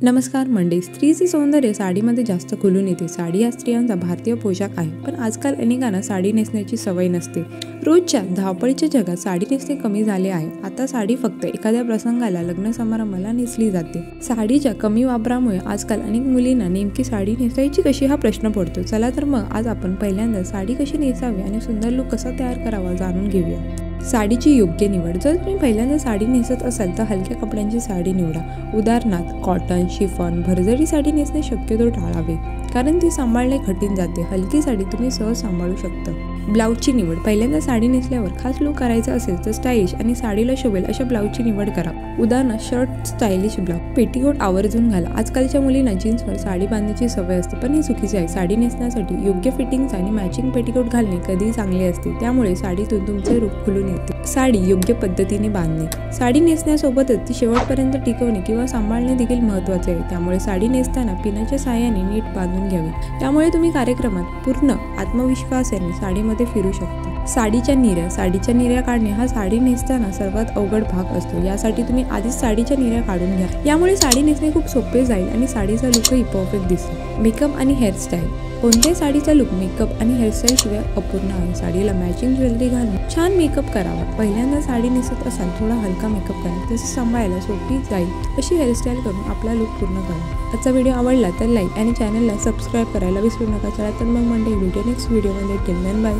नमस्कार मंडळी. स्त्रीचे सौंदर्य साडीमध्ये जास्त खुलून येते. साडी हा स्त्रियांचा भारतीय पोशाख आहे, पण आजकाल अनेकांना साडी नेसण्याची सवय नसते. रोजच्या धावपळीच्या जगात साडी नेसणे कमी झाले आहे. आता साडी फक्त एखाद्या प्रसंगाला, लग्न समारंभाला नेसली जाते. साडीच्या कमी वापरामुळे आजकाल अनेक मुलींना नेमकी साडी नेसायची कशी हा प्रश्न पडतो. चला तर मग आज आपण पहिल्यांदा साडी कशी नेसावी आणि सुंदर लुक कसा तयार करावा जाणून घेऊया. साडीची योग्य निवड. जर तुम्ही पहिल्यांदा साडी नेसत असाल तर हलक्या कपड्यांची साडी निवडा. उदाहरणार्थ कॉटन, शिफॉन, भरजरी साडी नेसणे शक्यतो टाळावे, कारण ती सांभाळणे कठीण जाते. हलकी साडी तुम्ही सहज सांभाळू शकता. ब्लाऊजची निवड. पहिल्यांदा साडी नेसल्यावर खास लुक करायचा असेल तर स्टाईलिश आणि साडीला शोभेल अशा ब्लाऊजची निवड करा. उदाहरणार्थ शर्ट, स्टाईलिश ब्लाऊज. पेटीकोट आवर्जून घाला. आजकालच्या मुलींना जीन्सवर साडी बांधण्याची सवय असते, पण हे चुकीचे आहे. साडी नेसण्यासाठी योग्य फिटिंगचा आणि मॅचिंग पेटीकोट घालणे कधीही चांगले असते. त्यामुळे साडीतून तुमचे रूप खुलून येते. साडी योग्य पद्धतीने बांधणे. साडी नेसण्यासोबतच ती शेवटपर्यंत टिकवणे किंवा सांभाळणे देखील महत्त्वाचे आहे. त्यामुळे साडी नेसताना पिनाच्या साहाय्याने नीट बांधून घ्यावी. त्यामुळे तुम्ही कार्यक्रमात पूर्ण आत्मविश्वासाने साडीमध्ये फिरू शकता. साडीच्या निऱ्या. साडीच्या निऱ्या काढणे हा साडी नेसताना सर्वात अवघड भाग असतो. यासाठी तुम्ही आधीच साडीच्या निऱ्या काढून घ्या. यामुळे साडी नेसणे खूप सोपे जाईल आणि साडीचा लुकही परफेक्ट दिसेल. मेकअप आणि हेअरस्टाईल. कोणत्याही साडीचा लुक मेकअप आणि हेअरस्टाईल शिवाय अपूर्ण आहे. साडीला मॅचिंग ज्वेलरी घालून छान मेकअप करावा. पहिल्यांदा साडी नेसत असाल थोडा हलका मेकअप करा, तसे सांभाळायला सोपी जाईल अशी हेअरस्टाईल करून आपला लुक पूर्ण करा. आजचा व्हिडिओ आवडला तर लाईक आणि चॅनलला सबस्क्राईब करायला विसरू नका. चला तर मग मंडळी, भेटू नेक्स्ट व्हिडिओमध्ये. Till then bye.